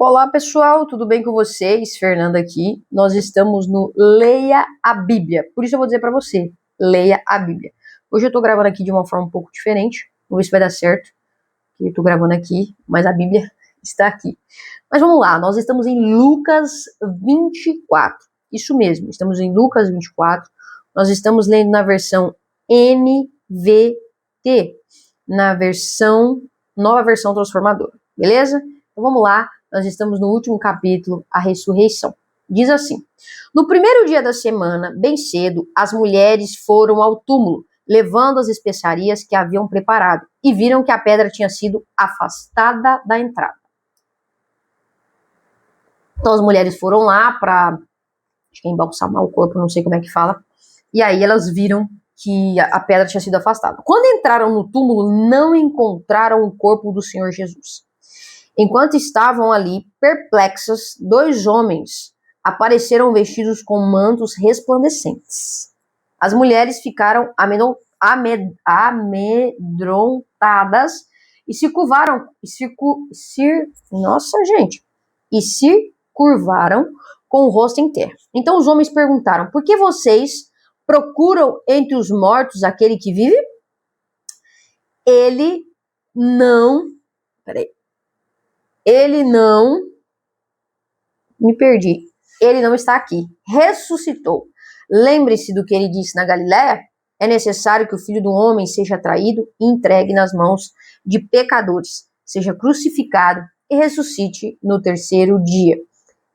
Olá pessoal, tudo bem com vocês? Fernanda aqui. Nós estamos no Leia a Bíblia. Por isso eu vou dizer para você, leia a Bíblia. Hoje eu tô gravando aqui de uma forma um pouco diferente. Vamos ver se vai dar certo. Eu tô gravando aqui, mas a Bíblia está aqui. Mas vamos lá, nós estamos em Lucas 24. Isso mesmo, estamos em Lucas 24. Nós estamos lendo na versão NVT, na nova versão transformadora. Beleza? Então vamos lá. Nós estamos no último capítulo, a ressurreição. Diz assim: no primeiro dia da semana, bem cedo, as mulheres foram ao túmulo, levando as especiarias que haviam preparado, e viram que a pedra tinha sido afastada da entrada. Então as mulheres foram lá para embalsamar o corpo, não sei como é que fala, e aí elas viram que a pedra tinha sido afastada. Quando entraram no túmulo, não encontraram o corpo do Senhor Jesus. Enquanto estavam ali, perplexas, dois homens apareceram vestidos com mantos resplandecentes. As mulheres ficaram amedrontadas e se curvaram, se curvaram com o rosto em terra. Então os homens perguntaram: por que vocês procuram entre os mortos aquele que vive? Ele não está aqui. Ressuscitou. Lembre-se do que ele disse na Galiléia. É necessário que o Filho do Homem seja traído e entregue nas mãos de pecadores, seja crucificado e ressuscite no terceiro dia.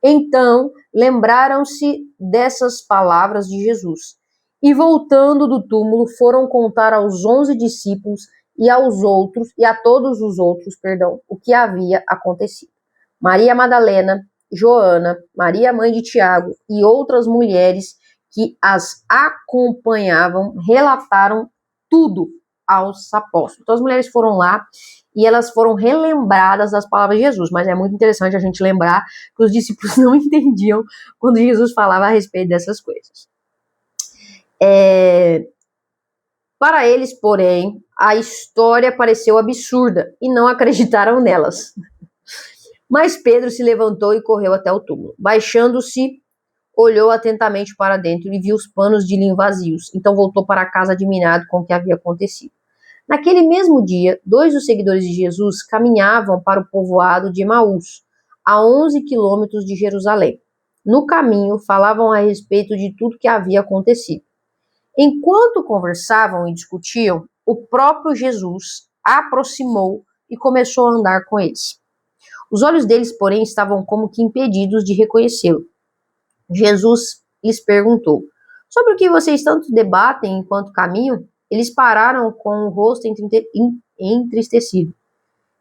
Então, lembraram-se dessas palavras de Jesus. E voltando do túmulo, foram contar aos 11 discípulos e a todos os outros, o que havia acontecido. Maria Madalena, Joana, Maria mãe de Tiago e outras mulheres que as acompanhavam relataram tudo aos apóstolos. Então as mulheres foram lá e elas foram relembradas das palavras de Jesus, mas é muito interessante a gente lembrar que os discípulos não entendiam quando Jesus falava a respeito dessas coisas. Para eles, porém, a história pareceu absurda e não acreditaram nelas. Mas Pedro se levantou e correu até o túmulo. Baixando-se, olhou atentamente para dentro e viu os panos de linho vazios. Então voltou para casa admirado com o que havia acontecido. Naquele mesmo dia, 2 dos seguidores de Jesus caminhavam para o povoado de Emaús, a 11 quilômetros de Jerusalém. No caminho, falavam a respeito de tudo que havia acontecido. Enquanto conversavam e discutiam, o próprio Jesus aproximou e começou a andar com eles. Os olhos deles, porém, estavam como que impedidos de reconhecê-lo. Jesus lhes perguntou: sobre o que vocês tanto debatem enquanto caminham? Eles pararam com o rosto entristecido.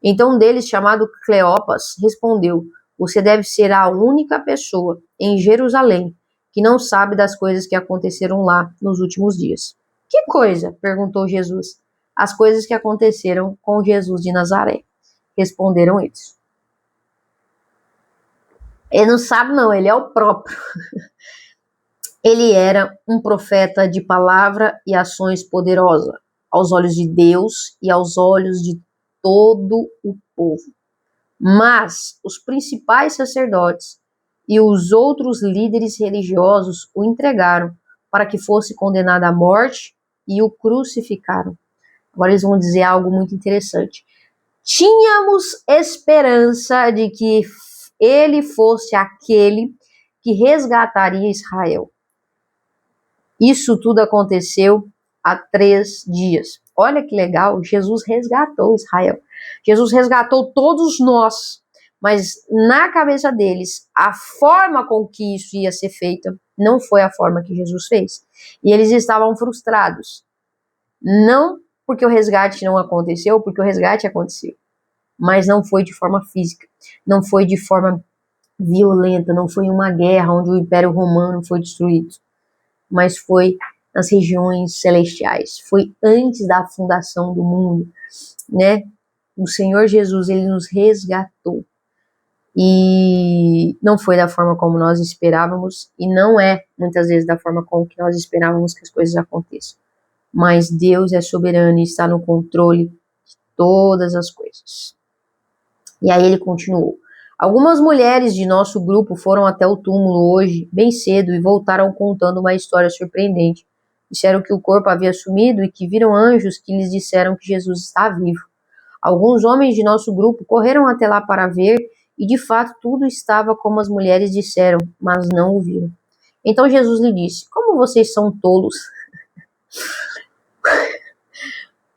Então um deles, chamado Cleopas, respondeu: você deve ser a única pessoa em Jerusalém que não sabe das coisas que aconteceram lá nos últimos dias. Que coisa? Perguntou Jesus. As coisas que aconteceram com Jesus de Nazaré. Responderam eles. Ele não sabe não, ele é o próprio. Ele era um profeta de palavra e ações poderosa, aos olhos de Deus e aos olhos de todo o povo. Mas os principais sacerdotes e os outros líderes religiosos o entregaram para que fosse condenado à morte e o crucificaram. Agora eles vão dizer algo muito interessante. Tínhamos esperança de que ele fosse aquele que resgataria Israel. Isso tudo aconteceu há 3 dias. Olha que legal, Jesus resgatou Israel. Jesus resgatou todos nós. Mas na cabeça deles, a forma com que isso ia ser feito não foi a forma que Jesus fez. E eles estavam frustrados. Não porque o resgate não aconteceu, porque o resgate aconteceu. Mas não foi de forma física. Não foi de forma violenta. Não foi uma guerra onde o Império Romano foi destruído. Mas foi nas regiões celestiais. Foi antes da fundação do mundo, né? O Senhor Jesus, ele nos resgatou. E não foi da forma como nós esperávamos, e não é, muitas vezes, da forma como que nós esperávamos que as coisas aconteçam. Mas Deus é soberano e está no controle de todas as coisas. E aí ele continuou. Algumas mulheres de nosso grupo foram até o túmulo hoje, bem cedo, e voltaram contando uma história surpreendente. Disseram que o corpo havia sumido e que viram anjos que lhes disseram que Jesus está vivo. Alguns homens de nosso grupo correram até lá para ver, e de fato tudo estava como as mulheres disseram, mas não o viram. Então Jesus lhe disse: como vocês são tolos!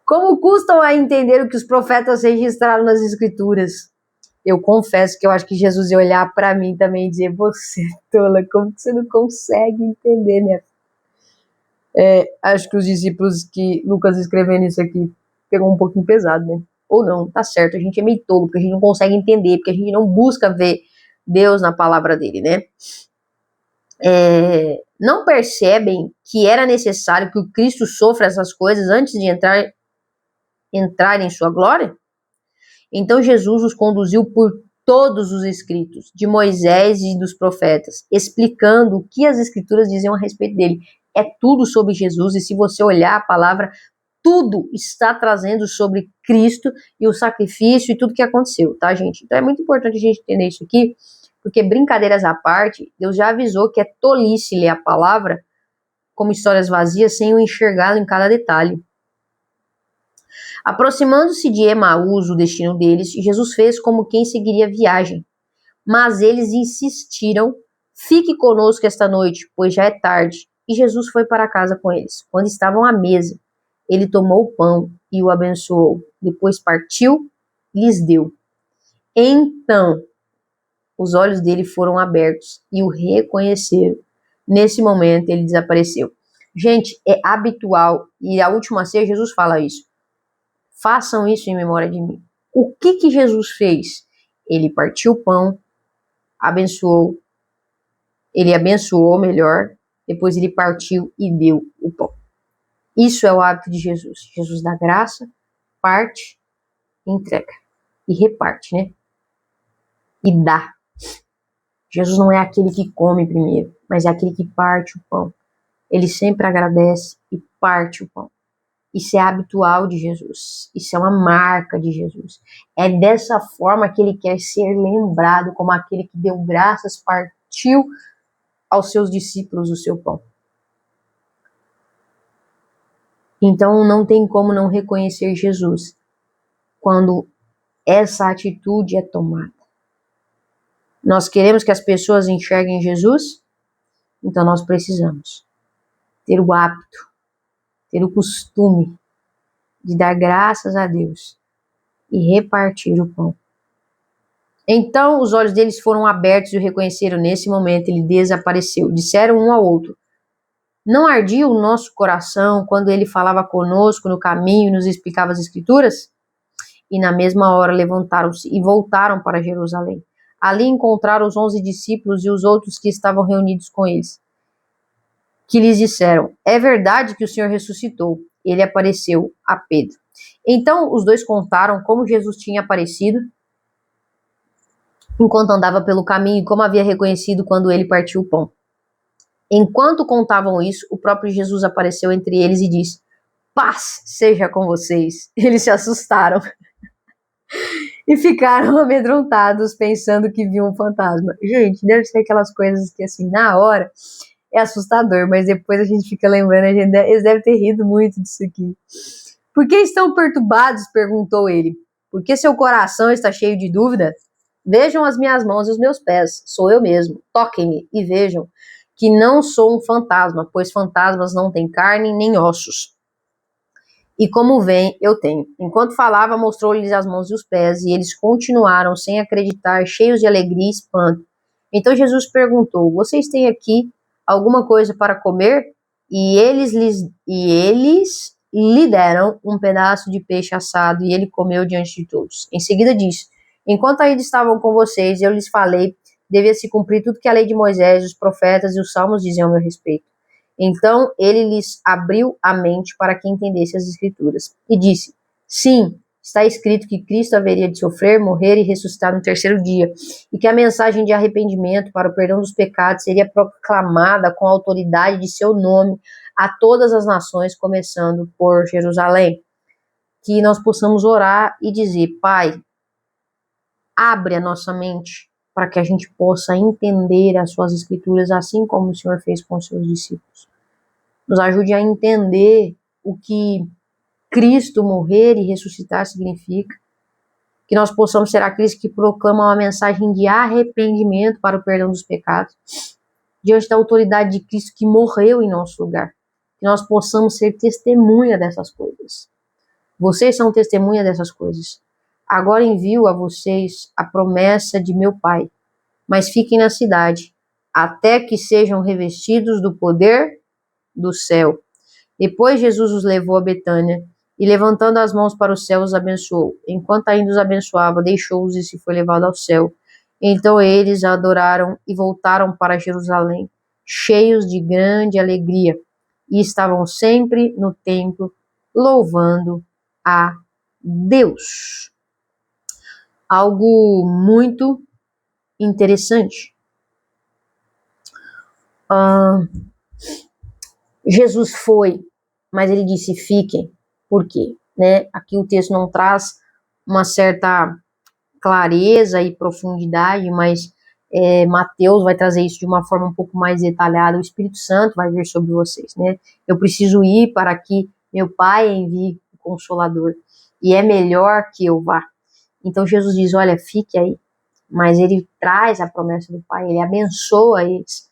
Como custam a entender o que os profetas registraram nas Escrituras? Eu confesso que eu acho que Jesus ia olhar para mim também e dizer: você é tola, como que você não consegue entender, minha filha? Acho que os discípulos que Lucas escrevendo isso aqui pegou um pouquinho pesado, né? Ou não, tá certo, a gente é meio tolo, porque a gente não consegue entender, porque a gente não busca ver Deus na palavra dele, né? Não percebem que era necessário que o Cristo sofra essas coisas antes de entrar em sua glória? Então Jesus os conduziu por todos os escritos de Moisés e dos profetas, explicando o que as escrituras diziam a respeito dele. É tudo sobre Jesus, e se você olhar a palavra, tudo está trazendo sobre Cristo e o sacrifício e tudo que aconteceu, tá, gente? Então é muito importante a gente entender isso aqui, porque, brincadeiras à parte, Deus já avisou que é tolice ler a palavra como histórias vazias sem o enxergá-lo em cada detalhe. Aproximando-se de Emaús, o destino deles, Jesus fez como quem seguiria a viagem. Mas eles insistiram: fique conosco esta noite, pois já é tarde. E Jesus foi para casa com eles. Quando estavam à mesa, ele tomou o pão e o abençoou. Depois partiu e lhes deu. Então, os olhos dele foram abertos e o reconheceram. Nesse momento, ele desapareceu. Gente, é habitual, e a última ceia Jesus fala isso: façam isso em memória de mim. O que Jesus fez? Ele partiu o pão, abençoou melhor, depois ele partiu e deu o pão. Isso é o hábito de Jesus. Jesus dá graça, parte, entrega e reparte, né? E dá. Jesus não é aquele que come primeiro, mas é aquele que parte o pão. Ele sempre agradece e parte o pão. Isso é habitual de Jesus. Isso é uma marca de Jesus. É dessa forma que ele quer ser lembrado, como aquele que deu graças, partiu aos seus discípulos o seu pão. Então não tem como não reconhecer Jesus quando essa atitude é tomada. Nós queremos que as pessoas enxerguem Jesus, então nós precisamos ter o hábito, ter o costume de dar graças a Deus e repartir o pão. Então os olhos deles foram abertos e o reconheceram. Nesse momento ele desapareceu. Disseram um ao outro: não ardia o nosso coração quando ele falava conosco no caminho e nos explicava as Escrituras? E na mesma hora levantaram-se e voltaram para Jerusalém. Ali encontraram os 11 discípulos e os outros que estavam reunidos com eles, que lhes disseram: é verdade que o Senhor ressuscitou. Ele apareceu a Pedro. Então os dois contaram como Jesus tinha aparecido enquanto andava pelo caminho e como havia reconhecido quando ele partiu o pão. Enquanto contavam isso, o próprio Jesus apareceu entre eles e disse: paz seja com vocês. Eles se assustaram e ficaram amedrontados, pensando que viam um fantasma. Gente, deve ser aquelas coisas que, assim, na hora é assustador, mas depois a gente fica lembrando, eles devem ter rido muito disso aqui. Por que estão perturbados? Perguntou ele. Por que seu coração está cheio de dúvida? Vejam as minhas mãos e os meus pés, sou eu mesmo. Toquem-me e vejam que não sou um fantasma, pois fantasmas não têm carne nem ossos. E como veem, eu tenho. Enquanto falava, mostrou-lhes as mãos e os pés, e eles continuaram sem acreditar, cheios de alegria e espanto. Então Jesus perguntou: vocês têm aqui alguma coisa para comer? E eles lhe deram um pedaço de peixe assado, e ele comeu diante de todos. Em seguida disse: enquanto ainda estavam com vocês, eu lhes falei, devia se cumprir tudo que a lei de Moisés, os profetas e os salmos diziam a meu respeito. Então ele lhes abriu a mente para que entendesse as Escrituras. E disse: sim, está escrito que Cristo haveria de sofrer, morrer e ressuscitar no terceiro dia, e que a mensagem de arrependimento para o perdão dos pecados seria proclamada com a autoridade de seu nome a todas as nações, começando por Jerusalém. Que nós possamos orar e dizer: Pai, abre a nossa mente para que a gente possa entender as suas escrituras, assim como o Senhor fez com os seus discípulos. Nos ajude a entender o que Cristo morrer e ressuscitar significa, que nós possamos ser aqueles que proclamam uma mensagem de arrependimento para o perdão dos pecados, diante da autoridade de Cristo que morreu em nosso lugar, que nós possamos ser testemunha dessas coisas. Vocês são testemunha dessas coisas. Agora envio a vocês a promessa de meu Pai, mas fiquem na cidade, até que sejam revestidos do poder do céu. Depois Jesus os levou a Betânia, e levantando as mãos para o céu os abençoou. Enquanto ainda os abençoava, deixou-os e se foi levado ao céu. Então eles a adoraram e voltaram para Jerusalém, cheios de grande alegria, e estavam sempre no templo, louvando a Deus. Algo muito interessante. Jesus foi, mas ele disse fiquem. Por quê? Né? Aqui o texto não traz uma certa clareza e profundidade, mas Mateus vai trazer isso de uma forma um pouco mais detalhada. O Espírito Santo vai vir sobre vocês, né? Eu preciso ir para que meu Pai envie o Consolador, e é melhor que eu vá. Então Jesus diz, olha, fique aí, mas ele traz a promessa do Pai, ele abençoa eles,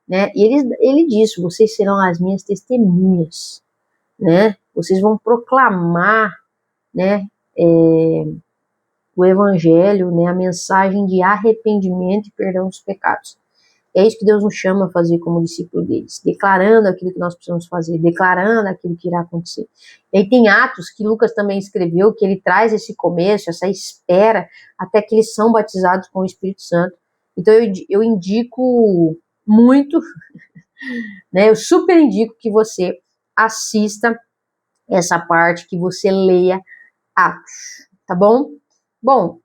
né? E ele diz, vocês serão as minhas testemunhas, né? Vocês vão proclamar, né, o evangelho, né, a mensagem de arrependimento e perdão dos pecados. É isso que Deus nos chama a fazer como discípulo deles, declarando aquilo que nós precisamos fazer, declarando aquilo que irá acontecer. E aí tem Atos, que Lucas também escreveu, que ele traz esse começo, essa espera, até que eles são batizados com o Espírito Santo. Então eu indico muito, né, eu super indico que você assista essa parte, que você leia Atos, tá bom? Bom,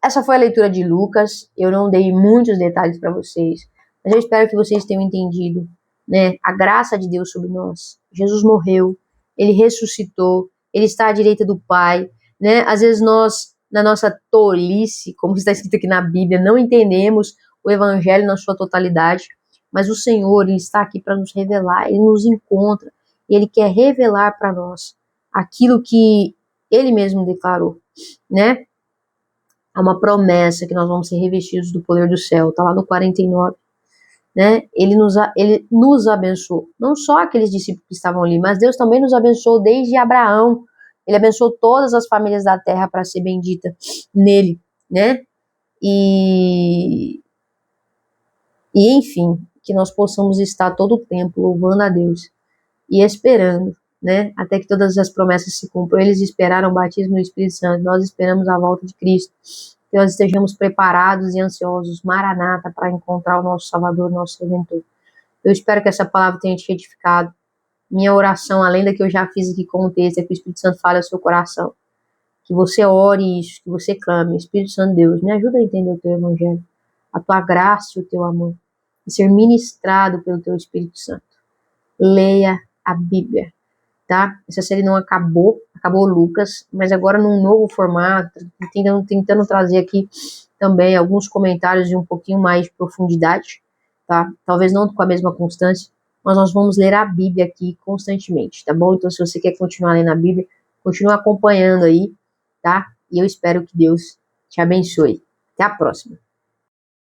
essa foi a leitura de Lucas, eu não dei muitos detalhes para vocês, mas eu espero que vocês tenham entendido, né, a graça de Deus sobre nós. Jesus morreu, ele ressuscitou, ele está à direita do Pai, né? Às vezes nós, na nossa tolice, como está escrito aqui na Bíblia, não entendemos o Evangelho na sua totalidade, mas o Senhor, ele está aqui para nos revelar, ele nos encontra, e ele quer revelar para nós aquilo que ele mesmo declarou, né? É uma promessa que nós vamos ser revestidos do poder do céu, tá lá no 49, né? Ele nos abençoou, não só aqueles discípulos que estavam ali, mas Deus também nos abençoou desde Abraão. Ele abençoou todas as famílias da terra para ser bendita nele, né? E enfim, que nós possamos estar todo o tempo louvando a Deus e esperando, né, até que todas as promessas se cumpram. Eles esperaram o batismo no Espírito Santo, nós esperamos a volta de Cristo, que nós estejamos preparados e ansiosos, maranata, para encontrar o nosso Salvador, nosso Redentor. Eu espero que essa palavra tenha te edificado. Minha oração, além da que eu já fiz aqui com o texto, é que o Espírito Santo fale ao seu coração, que você ore isso, que você clame, Espírito Santo Deus, me ajuda a entender o teu Evangelho, a tua graça e o teu amor, e ser ministrado pelo teu Espírito Santo. Leia a Bíblia, tá? Essa série não acabou Lucas, mas agora num novo formato, tentando trazer aqui também alguns comentários de um pouquinho mais de profundidade, tá? Talvez não com a mesma constância, mas nós vamos ler a Bíblia aqui constantemente, tá bom? Então se você quer continuar lendo a Bíblia, continue acompanhando aí, tá? E eu espero que Deus te abençoe. Até a próxima.